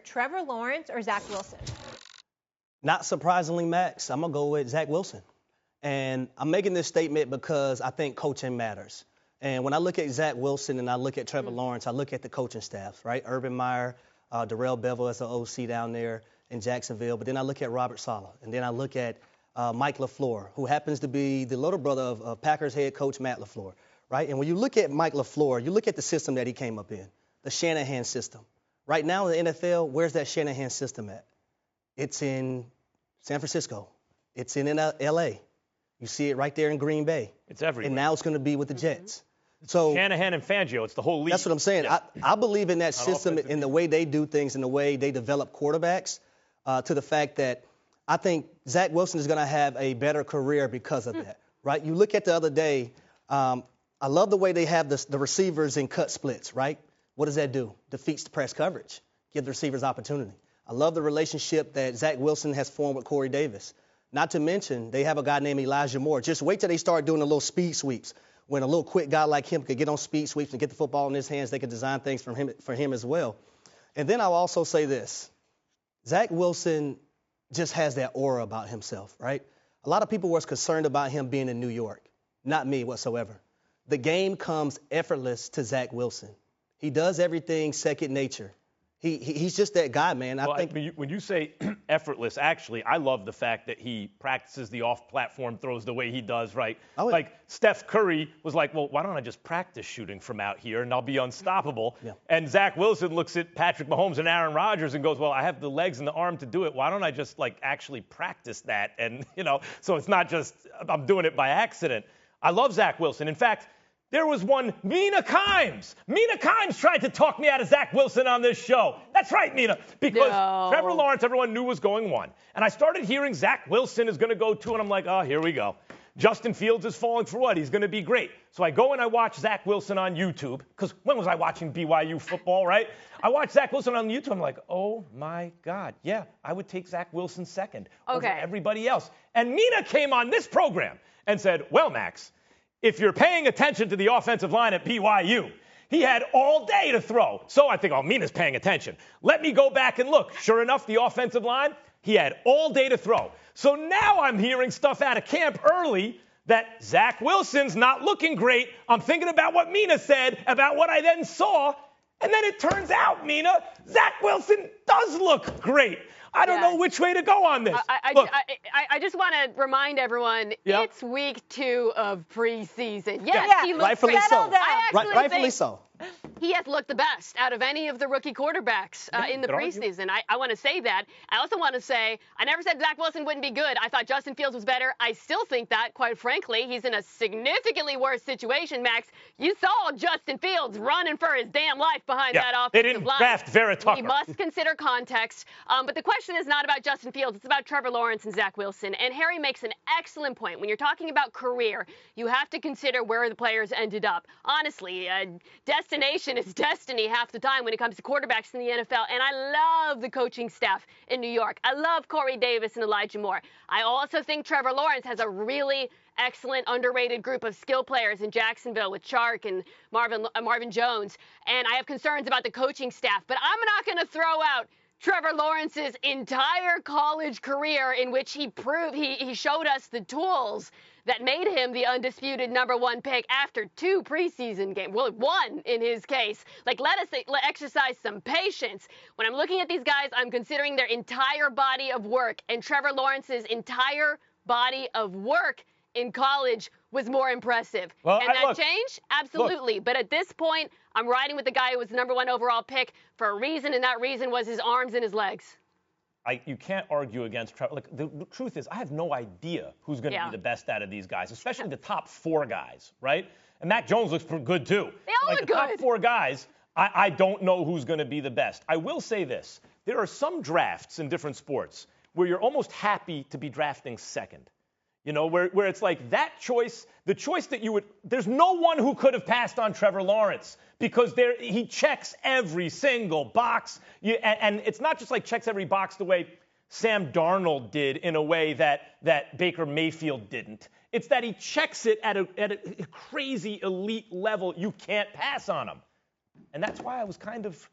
Trevor Lawrence or Zach Wilson? Not surprisingly, Max, I'm going to go with Zach Wilson. And I'm making this statement because I think coaching matters. And when I look at Zach Wilson and I look at Trevor Lawrence, I look at the coaching staffs, right? Urban Meyer, Darrell Bevel as the OC down there in Jacksonville. But then I look at Robert Saleh. And then I look at Mike LaFleur, who happens to be the little brother of Packers head coach Matt LaFleur, right? And when you look at Mike LaFleur, you look at the system that he came up in, the Shanahan system. Right now in the NFL, where's that Shanahan system at? It's in San Francisco. It's in L.A. You see it right there in Green Bay. It's everywhere. And now it's going to be with the Jets. So Shanahan and Fangio, it's the whole league. That's what I'm saying. Yeah. I believe in that system, in the way they do things, in the way they develop quarterbacks, to the fact that I think Zach Wilson is going to have a better career because of that, right? You look at the other day, I love the way they have the receivers in cut splits, right? What does that do? Defeats the press coverage. Give the receivers opportunity. I love the relationship that Zach Wilson has formed with Corey Davis. Not to mention, they have a guy named Elijah Moore. Just wait till they start doing the little speed sweeps. When a little quick guy like him could get on speed sweeps and get the football in his hands, they could design things for him as well. And then I'll also say this. Zach Wilson just has that aura about himself, right? A lot of people were concerned about him being in New York. Not me whatsoever. The game comes effortless to Zach Wilson. He does everything second nature. He's just that guy, man. I think when you say effortless, actually, I love the fact that he practices the off-platform throws the way he does, right? Like Steph Curry was like, well, why don't I just practice shooting from out here and I'll be unstoppable? Yeah. And Zach Wilson looks at Patrick Mahomes and Aaron Rodgers and goes, well, I have the legs and the arm to do it. Why don't I just actually practice that? And, so it's not just I'm doing it by accident. I love Zach Wilson. In fact, there was one, Mina Kimes. Mina Kimes tried to talk me out of Zach Wilson on this show. That's right, Mina. Because Trevor Lawrence, everyone knew was going 1. And I started hearing Zach Wilson is going to go 2, and I'm like, oh, here we go. Justin Fields is falling for what? He's going to be great. So I go and I watch Zach Wilson on YouTube. Because when was I watching BYU football, right? I watched Zach Wilson on YouTube. I'm like, oh, my God. Yeah, I would take Zach Wilson second over everybody else. And Mina came on this program and said, well, Max, if you're paying attention to the offensive line at BYU, he had all day to throw. So I think, Mina's paying attention. Let me go back and look. Sure enough, the offensive line, he had all day to throw. So now I'm hearing stuff out of camp early that Zach Wilson's not looking great. I'm thinking about what Mina said, about what I then saw. And then it turns out, Mina, Zach Wilson does look great. I don't know which way to go on this. I just want to remind everyone, it's week 2 of preseason. Yes, he looks rightfully so. Rightfully so. He has looked the best out of any of the rookie quarterbacks in the preseason. I want to say that. I also want to say I never said Zach Wilson wouldn't be good. I thought Justin Fields was better. I still think that, quite frankly. He's in a significantly worse situation, Max. You saw Justin Fields running for his damn life behind that offensive line. They didn't draft Vera Tucker. We must consider context. But the question is not about Justin Fields. It's about Trevor Lawrence and Zach Wilson. And Harry makes an excellent point. When you're talking about career, you have to consider where the players ended up. Honestly, destination is destiny half the time when it comes to quarterbacks in the NFL. And I love the coaching staff in New York. I love Corey Davis and Elijah Moore. I also think Trevor Lawrence has a really excellent, underrated group of skill players in Jacksonville with Chark and Marvin Jones. And I have concerns about the coaching staff. But I'm not going to throw out Trevor Lawrence's entire college career in which he proved he showed us the tools that made him the undisputed #1 pick after 2 preseason games. Well, 1 in his case. Let us exercise some patience. When I'm looking at these guys, I'm considering their entire body of work. And Trevor Lawrence's entire body of work in college was more impressive. Well, Can that change? Absolutely. But at this point, I'm riding with the guy who was the #1 overall pick for a reason, and that reason was his arms and his legs. You can't argue against Trevor. The truth is, I have no idea who's going to be the best out of these guys, especially the top 4 guys, right? And Mac Jones looks good, too. They all look good. The top 4 guys, I don't know who's going to be the best. I will say this. There are some drafts in different sports where you're almost happy to be drafting second. Where it's like that choice, the choice that there's no one who could have passed on Trevor Lawrence because he checks every single box. And it's not just checks every box the way Sam Darnold did in a way that Baker Mayfield didn't. It's that he checks it at a crazy elite level. You can't pass on him. And that's why I was kind of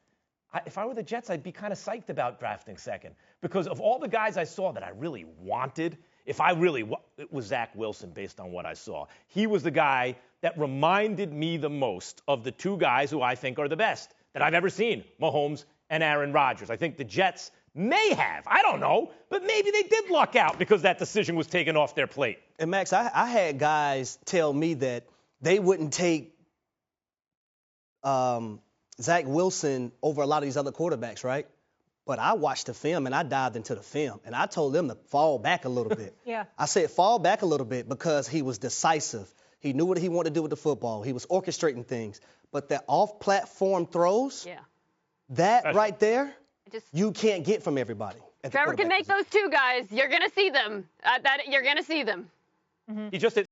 if I were the Jets, I'd be kind of psyched about drafting second. Because of all the guys I saw that I really wanted, it was Zach Wilson based on what I saw. He was the guy that reminded me the most of the two guys who I think are the best that I've ever seen, Mahomes and Aaron Rodgers. I think the Jets may have, I don't know, but maybe they did luck out because that decision was taken off their plate. And Max, I had guys tell me that they wouldn't take Zach Wilson over a lot of these other quarterbacks, right? But I watched the film and I dived into the film and I told them to fall back a little bit. Yeah. I said fall back a little bit because he was decisive. He knew what he wanted to do with the football. He was orchestrating things. But the off-platform throws, that right there, you can't get from everybody. Trevor can make those two guys. You're going to see them. You're going to see them. He just